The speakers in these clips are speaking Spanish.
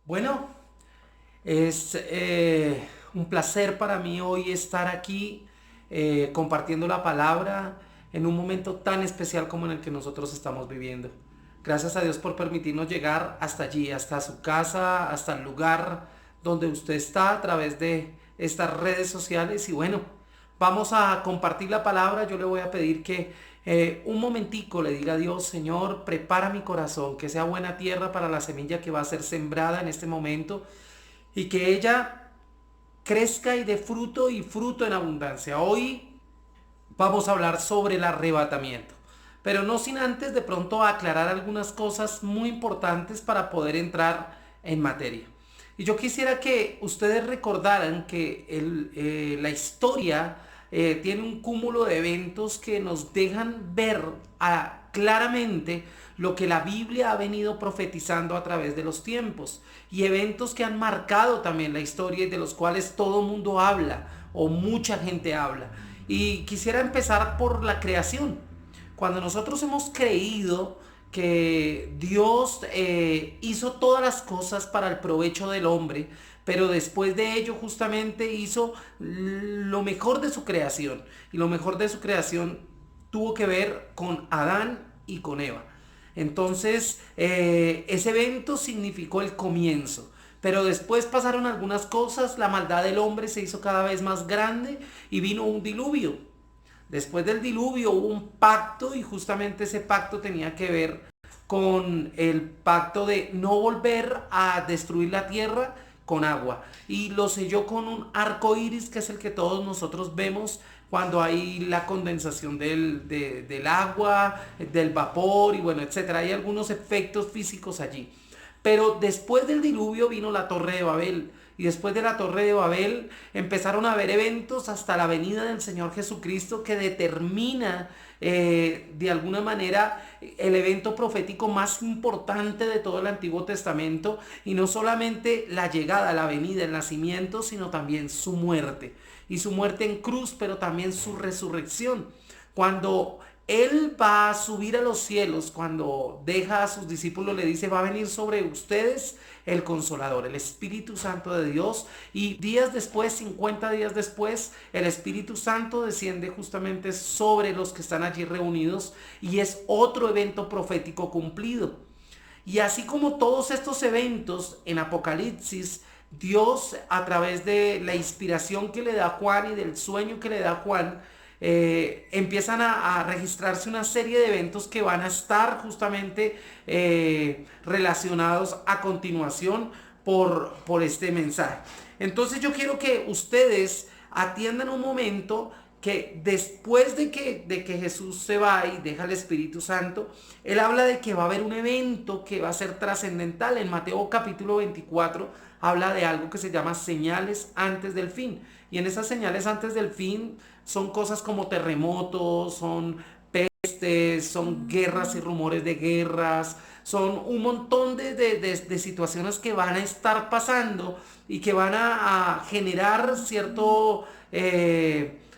Bueno, es un placer para mí hoy estar aquí compartiendo la palabra en un momento tan especial como en el que nosotros estamos viviendo. Gracias a Dios por permitirnos llegar hasta allí, hasta su casa, hasta el lugar donde usted está a través de estas redes sociales. Y bueno, vamos a compartir la palabra. Yo le voy a pedir que un momentico le diga a Dios: Señor, prepara mi corazón, que sea buena tierra para la semilla que va a ser sembrada en este momento y que ella crezca y dé fruto y fruto en abundancia. Hoy vamos a hablar sobre el arrebatamiento, pero no sin antes de pronto aclarar algunas cosas muy importantes para poder entrar en materia. Y yo quisiera que ustedes recordaran que la historia tiene un cúmulo de eventos que nos dejan ver claramente lo que la Biblia ha venido profetizando a través de los tiempos, y eventos que han marcado también la historia y de los cuales todo el mundo habla o mucha gente habla. Y quisiera empezar por la creación. Cuando nosotros hemos creído que Dios hizo todas las cosas para el provecho del hombre, pero después de ello justamente hizo lo mejor de su creación. Y lo mejor de su creación tuvo que ver con Adán y con Eva. Entonces, ese evento significó el comienzo. Pero después pasaron algunas cosas, la maldad del hombre se hizo cada vez más grande y vino un diluvio. Después del diluvio hubo un pacto, y justamente ese pacto tenía que ver con el pacto de no volver a destruir la tierra con agua. Y lo selló con un arco iris, que es el que todos nosotros vemos cuando hay la condensación del agua, del vapor y bueno, etcétera. Hay algunos efectos físicos allí. Pero después del diluvio vino la Torre de Babel. Y después de la Torre de Babel empezaron a haber eventos hasta la venida del Señor Jesucristo, que determina de alguna manera el evento profético más importante de todo el Antiguo Testamento. Y no solamente la llegada, la venida, el nacimiento, sino también su muerte. Y su muerte en cruz, pero también su resurrección. Cuando Él va a subir a los cielos, cuando deja a sus discípulos, le dice: va a venir sobre ustedes el Consolador, el Espíritu Santo de Dios. Y días después, 50 días después, el Espíritu Santo desciende justamente sobre los que están allí reunidos, y es otro evento profético cumplido. Y así como todos estos eventos en Apocalipsis, Dios, a través de la inspiración que le da a Juan y del sueño que le da a Juan, empiezan a registrarse una serie de eventos que van a estar justamente relacionados a continuación por este mensaje. Entonces yo quiero que ustedes atiendan un momento, que después de que Jesús se va y deja el Espíritu Santo, Él habla de que va a haber un evento que va a ser trascendental. En Mateo capítulo 24 habla de algo que se llama señales antes del fin. Y en esas señales antes del fin son cosas como terremotos, son pestes, son guerras y rumores de guerras, son un montón de situaciones que van a estar pasando y que van a generar cierto,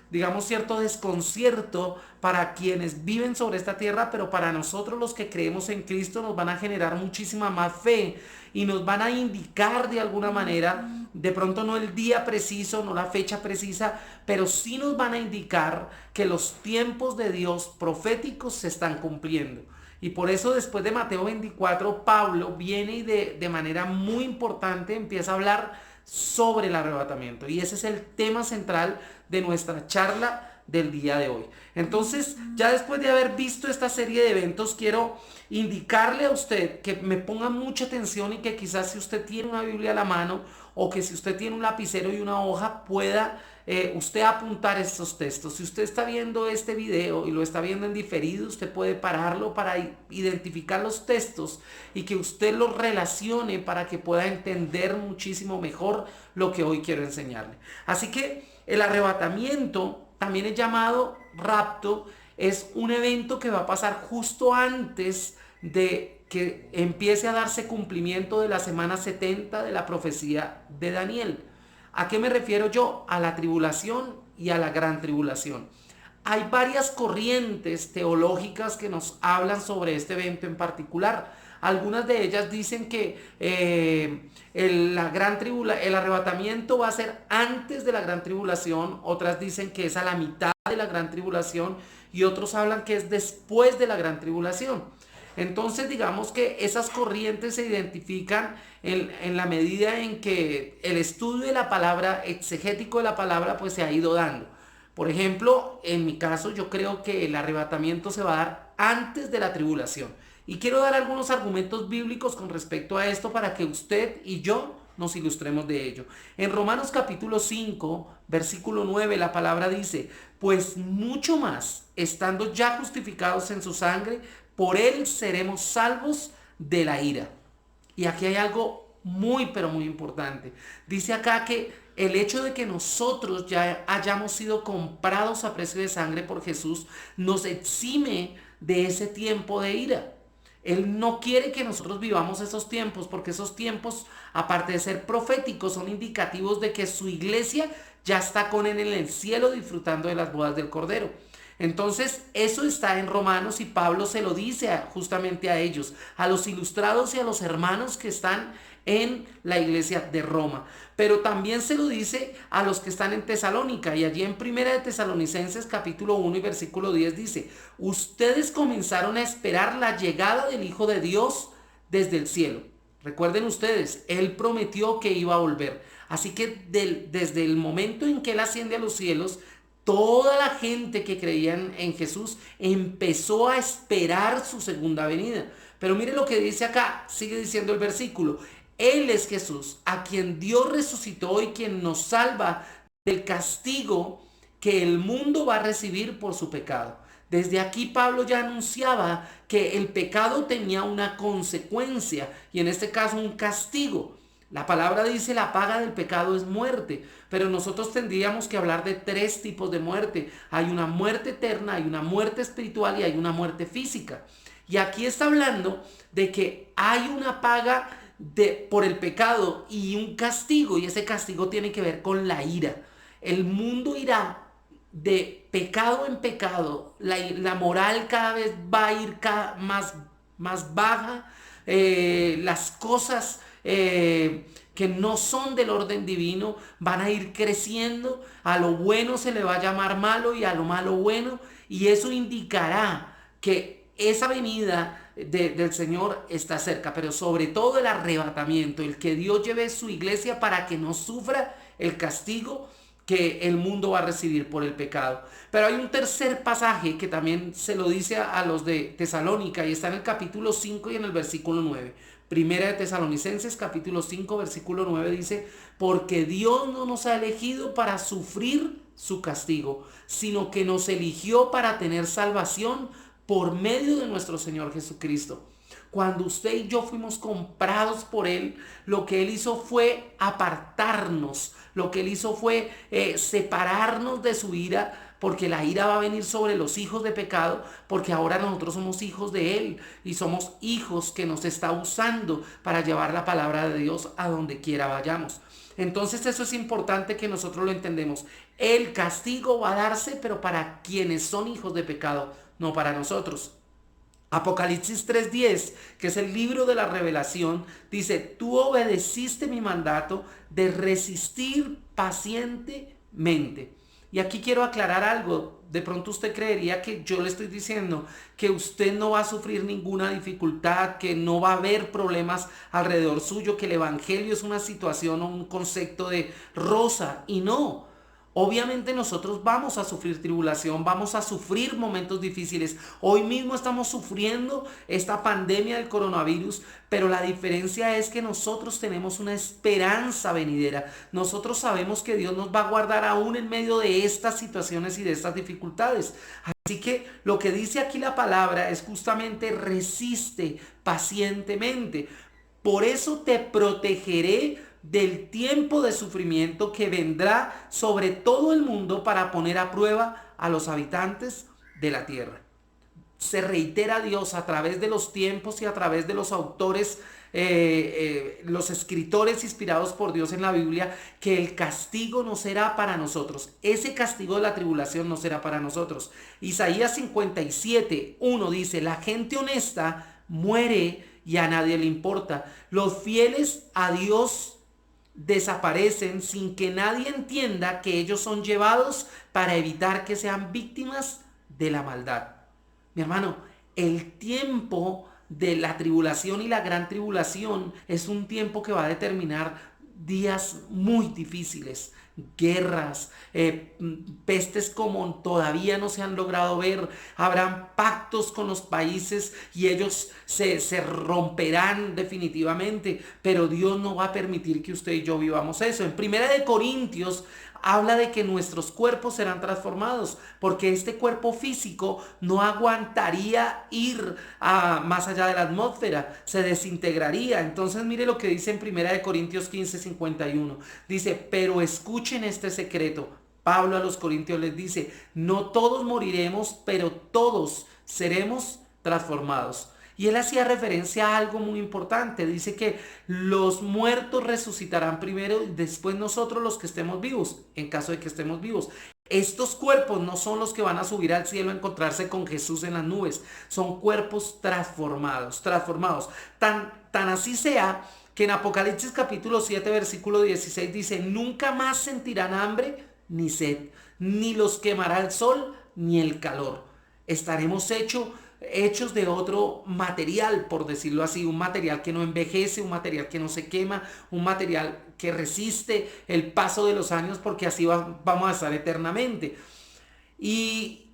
digamos, cierto desconcierto para quienes viven sobre esta tierra, pero para nosotros los que creemos en Cristo nos van a generar muchísima más fe y nos van a indicar de alguna manera, de pronto no el día preciso, no la fecha precisa, pero sí nos van a indicar que los tiempos de Dios proféticos se están cumpliendo. Y por eso después de Mateo 24, Pablo viene y de manera muy importante empieza a hablar sobre el arrebatamiento. Y ese es el tema central de nuestra charla del día de hoy. Entonces, ya después de haber visto esta serie de eventos, quiero indicarle a usted que me ponga mucha atención, y que quizás, si usted tiene una Biblia a la mano, o que si usted tiene un lapicero y una hoja, pueda usted apuntar estos textos. Si usted está viendo este video y lo está viendo en diferido, usted puede pararlo para identificar los textos y que usted los relacione para que pueda entender muchísimo mejor lo que hoy quiero enseñarle. Así que el arrebatamiento, también es llamado rapto, es un evento que va a pasar justo antes de que empiece a darse cumplimiento de la semana 70 de la profecía de Daniel. ¿A qué me refiero yo? A la tribulación y a la gran tribulación. Hay varias corrientes teológicas que nos hablan sobre este evento en particular. Algunas de ellas dicen que el arrebatamiento va a ser antes de la gran tribulación, otras dicen que es a la mitad de la gran tribulación y otros hablan que es después de la gran tribulación. Entonces digamos que esas corrientes se identifican en la medida en que el estudio de la palabra, exegético de la palabra, pues se ha ido dando. Por ejemplo, en mi caso yo creo que el arrebatamiento se va a dar antes de la tribulación. Y quiero dar algunos argumentos bíblicos con respecto a esto para que usted y yo nos ilustremos de ello. En Romanos capítulo 5, versículo 9, la palabra dice, pues mucho más, estando ya justificados en su sangre, por él seremos salvos de la ira. Y aquí hay algo muy, pero muy importante. Dice acá que el hecho de que nosotros ya hayamos sido comprados a precio de sangre por Jesús nos exime de ese tiempo de ira. Él no quiere que nosotros vivamos esos tiempos, porque esos tiempos, aparte de ser proféticos, son indicativos de que su iglesia ya está con él en el cielo disfrutando de las bodas del Cordero. Entonces, eso está en Romanos y Pablo se lo dice justamente a ellos, a los ilustrados y a los hermanos que están en la iglesia de Roma. Pero también se lo dice a los que están en Tesalónica, y allí en Primera de Tesalonicenses capítulo 1 y versículo 10 dice, ustedes comenzaron a esperar la llegada del Hijo de Dios desde el cielo. Recuerden ustedes, Él prometió que iba a volver. Así que desde el momento en que Él asciende a los cielos, toda la gente que creía en Jesús empezó a esperar su segunda venida. Pero mire lo que dice acá, sigue diciendo el versículo. Él es Jesús, a quien Dios resucitó y quien nos salva del castigo que el mundo va a recibir por su pecado. Desde aquí Pablo ya anunciaba que el pecado tenía una consecuencia y en este caso un castigo. La palabra dice la paga del pecado es muerte, pero nosotros tendríamos que hablar de tres tipos de muerte. Hay una muerte eterna, hay una muerte espiritual y hay una muerte física. Y aquí está hablando de que hay una paga por el pecado y un castigo, y ese castigo tiene que ver con la ira. El mundo irá de pecado en pecado, la moral cada vez va a ir más baja, las cosas que no son del orden divino van a ir creciendo, a lo bueno se le va a llamar malo y a lo malo bueno, y eso indicará que esa venida del Señor está cerca, pero sobre todo el arrebatamiento, el que Dios lleve su iglesia para que no sufra el castigo que el mundo va a recibir por el pecado. Pero hay un tercer pasaje que también se lo dice a los de Tesalónica y está en el capítulo 5 y en el versículo 9. Primera de Tesalonicenses capítulo 5 versículo 9 dice, porque Dios no nos ha elegido para sufrir su castigo, sino que nos eligió para tener salvación por medio de nuestro Señor Jesucristo. Cuando usted y yo fuimos comprados por Él, lo que Él hizo fue apartarnos, lo que Él hizo fue separarnos de su ira, porque la ira va a venir sobre los hijos de pecado, porque ahora nosotros somos hijos de Él y somos hijos que nos está usando para llevar la palabra de Dios a donde quiera vayamos. Entonces eso es importante que nosotros lo entendemos. El castigo va a darse, pero para quienes son hijos de pecado, no para nosotros. Apocalipsis 3:10, que es el libro de la revelación, dice, tú obedeciste mi mandato de resistir pacientemente. Y aquí quiero aclarar algo. De pronto usted creería que yo le estoy diciendo que usted no va a sufrir ninguna dificultad, que no va a haber problemas alrededor suyo, que el evangelio es una situación o un concepto de rosa. Y no. Obviamente nosotros vamos a sufrir tribulación, vamos a sufrir momentos difíciles. Hoy mismo estamos sufriendo esta pandemia del coronavirus, pero la diferencia es que nosotros tenemos una esperanza venidera. Nosotros sabemos que Dios nos va a guardar aún en medio de estas situaciones y de estas dificultades. Así que lo que dice aquí la palabra es justamente resiste pacientemente. Por eso te protegeré del tiempo de sufrimiento que vendrá sobre todo el mundo para poner a prueba a los habitantes de la tierra. Se reitera Dios a través de los tiempos y a través de los autores, los escritores inspirados por Dios en la Biblia, que el castigo no será para nosotros. Ese castigo de la tribulación no será para nosotros. Isaías 57:1 dice, la gente honesta muere y a nadie le importa. Los fieles a Dios desaparecen sin que nadie entienda que ellos son llevados para evitar que sean víctimas de la maldad. Mi hermano, el tiempo de la tribulación y la gran tribulación es un tiempo que va a determinar días muy difíciles, guerras, pestes como todavía no se han logrado ver, habrán pactos con los países y ellos se romperán definitivamente, pero Dios no va a permitir que usted y yo vivamos eso. En Primera de Corintios habla de que nuestros cuerpos serán transformados, porque este cuerpo físico no aguantaría ir más allá de la atmósfera, se desintegraría. Entonces mire lo que dice en 1 Corintios 15:51. Dice, pero escuchen este secreto. Pablo a los corintios les dice, no todos moriremos, pero todos seremos transformados. Y él hacía referencia a algo muy importante. Dice que los muertos resucitarán primero y después nosotros los que estemos vivos, en caso de que estemos vivos. Estos cuerpos no son los que van a subir al cielo a encontrarse con Jesús en las nubes. Son cuerpos transformados, transformados. Tan así sea que en Apocalipsis capítulo 7 versículo 16 dice, nunca más sentirán hambre ni sed, ni los quemará el sol ni el calor. Estaremos hechos de otro material, por decirlo así, un material que no envejece, un material que no se quema, un material que resiste el paso de los años, porque así vamos a estar eternamente. Y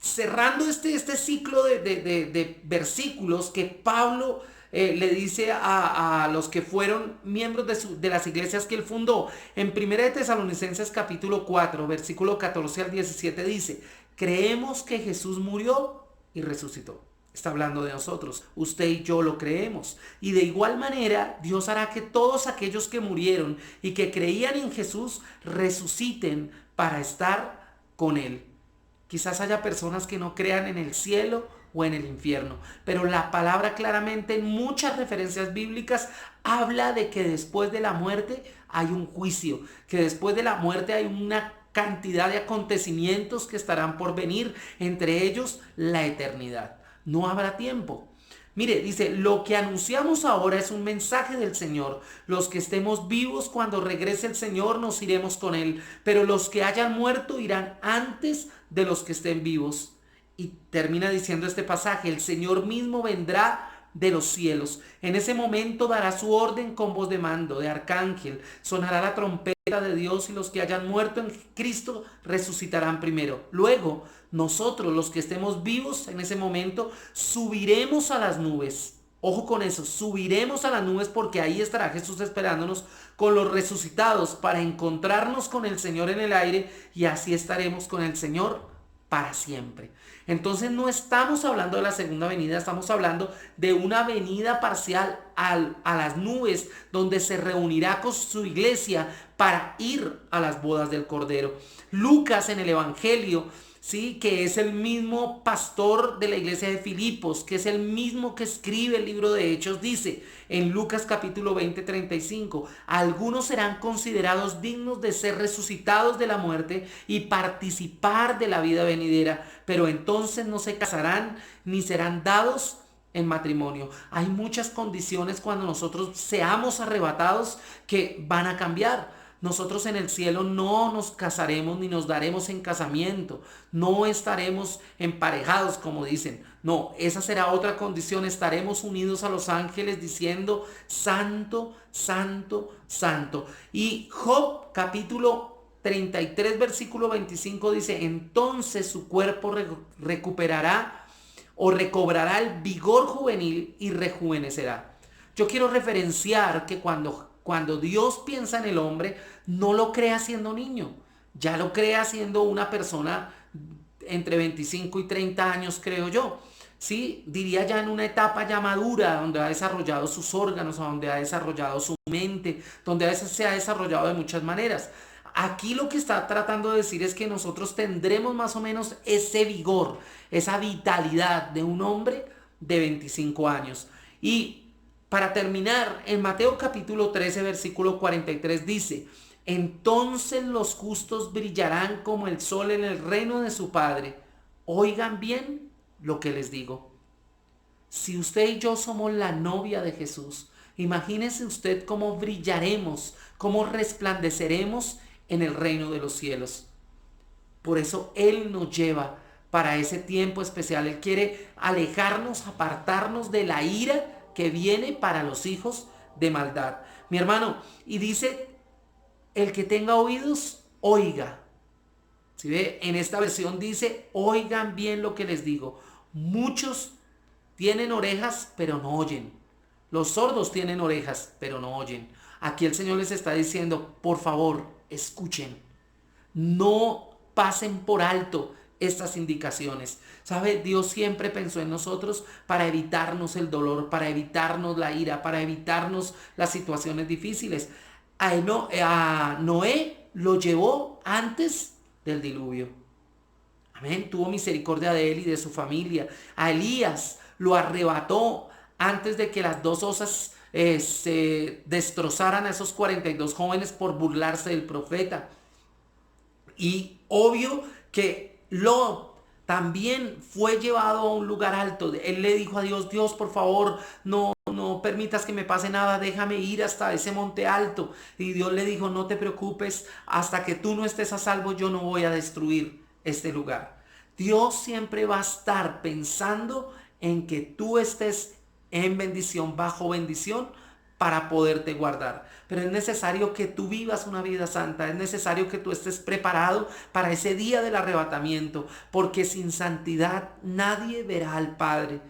cerrando este ciclo de versículos que Pablo le dice a los que fueron miembros de las iglesias que él fundó, en 1 de Tesalonicenses capítulo 4, versículo 14 al 17 dice, creemos que Jesús murió y resucitó. Está hablando de nosotros. Usted y yo lo creemos. Y de igual manera, Dios hará que todos aquellos que murieron y que creían en Jesús resuciten para estar con Él. Quizás haya personas que no crean en el cielo o en el infierno, pero la palabra claramente en muchas referencias bíblicas habla de que después de la muerte hay un juicio, que después de la muerte hay una cantidad de acontecimientos que estarán por venir, entre ellos la eternidad. No habrá tiempo. Mire, dice, lo que anunciamos ahora es un mensaje del Señor. Los que estemos vivos cuando regrese el Señor nos iremos con Él, pero los que hayan muerto irán antes de los que estén vivos. Y termina diciendo este pasaje, el Señor mismo vendrá de los cielos. En ese momento dará su orden con voz de mando, de arcángel, sonará la trompeta de Dios y los que hayan muerto en Cristo resucitarán primero. Luego, nosotros, los que estemos vivos en ese momento, subiremos a las nubes. Ojo con eso, subiremos a las nubes porque ahí estará Jesús esperándonos con los resucitados para encontrarnos con el Señor en el aire y así estaremos con el Señor para siempre. Entonces no estamos hablando de la segunda venida, estamos hablando de una venida parcial a las nubes donde se reunirá con su iglesia para ir a las bodas del Cordero. Lucas en el Evangelio, ¿sí?, que es el mismo pastor de la iglesia de Filipos, que es el mismo que escribe el libro de Hechos, dice en Lucas capítulo 20:35, algunos serán considerados dignos de ser resucitados de la muerte y participar de la vida venidera, pero entonces no se casarán ni serán dados en matrimonio. Hay muchas condiciones cuando nosotros seamos arrebatados que van a cambiar. Nosotros en el cielo no nos casaremos ni nos daremos en casamiento, no estaremos emparejados como dicen. No, esa será otra condición, estaremos unidos a los ángeles diciendo santo, santo, santo. Y Job capítulo 33 versículo 25 dice, entonces su cuerpo recuperará o recobrará el vigor juvenil y rejuvenecerá. Yo quiero referenciar que cuando Dios piensa en el hombre, no lo crea siendo niño, ya lo crea siendo una persona entre 25 y 30 años, creo yo. Sí, diría ya en una etapa ya madura, donde ha desarrollado sus órganos, donde ha desarrollado su mente, donde a veces se ha desarrollado de muchas maneras. Aquí lo que está tratando de decir es que nosotros tendremos más o menos ese vigor, esa vitalidad de un hombre de 25 años. Y para terminar, en Mateo capítulo 13, versículo 43 dice, entonces los justos brillarán como el sol en el reino de su Padre. Oigan bien lo que les digo. Si usted y yo somos la novia de Jesús, imagínese usted cómo brillaremos, cómo resplandeceremos en el reino de los cielos. Por eso Él nos lleva para ese tiempo especial. Él quiere alejarnos, apartarnos de la ira que viene para los hijos de maldad. Mi hermano, y dice, el que tenga oídos, oiga. ¿Sí ve? En esta versión dice, oigan bien lo que les digo. Muchos tienen orejas, pero no oyen. Los sordos tienen orejas, pero no oyen. Aquí el Señor les está diciendo, por favor, escuchen. No pasen por alto estas indicaciones. ¿Sabe? Dios siempre pensó en nosotros para evitarnos el dolor, para evitarnos la ira, para evitarnos las situaciones difíciles. A Noé lo llevó antes del diluvio. Amén. Tuvo misericordia de él y de su familia. A Elías lo arrebató antes de que las dos osas se destrozaran a esos 42 jóvenes por burlarse del profeta. Y obvio que Lot también fue llevado a un lugar alto. Él le dijo a Dios, Dios, por favor, no permitas que me pase nada, déjame ir hasta ese monte alto. Y Dios le dijo, no te preocupes, hasta que tú no estés a salvo, yo no voy a destruir este lugar. Dios siempre va a estar pensando en que tú estés en bendición, bajo bendición, para poderte guardar. Pero es necesario que tú vivas una vida santa, es necesario que tú estés preparado para ese día del arrebatamiento, porque sin santidad nadie verá al Padre.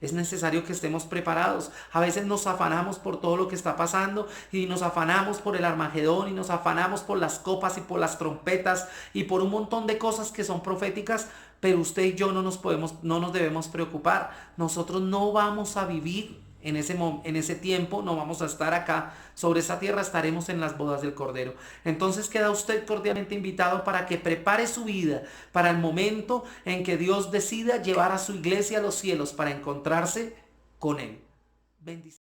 Es necesario que estemos preparados. A veces nos afanamos por todo lo que está pasando y nos afanamos por el Armagedón y nos afanamos por las copas y por las trompetas y por un montón de cosas que son proféticas, pero usted y yo no nos debemos preocupar. Nosotros no vamos a vivir en ese tiempo, no vamos a estar acá sobre esa tierra, estaremos en las bodas del Cordero. Entonces queda usted cordialmente invitado para que prepare su vida para el momento en que Dios decida llevar a su iglesia a los cielos para encontrarse con Él. Bendiciones.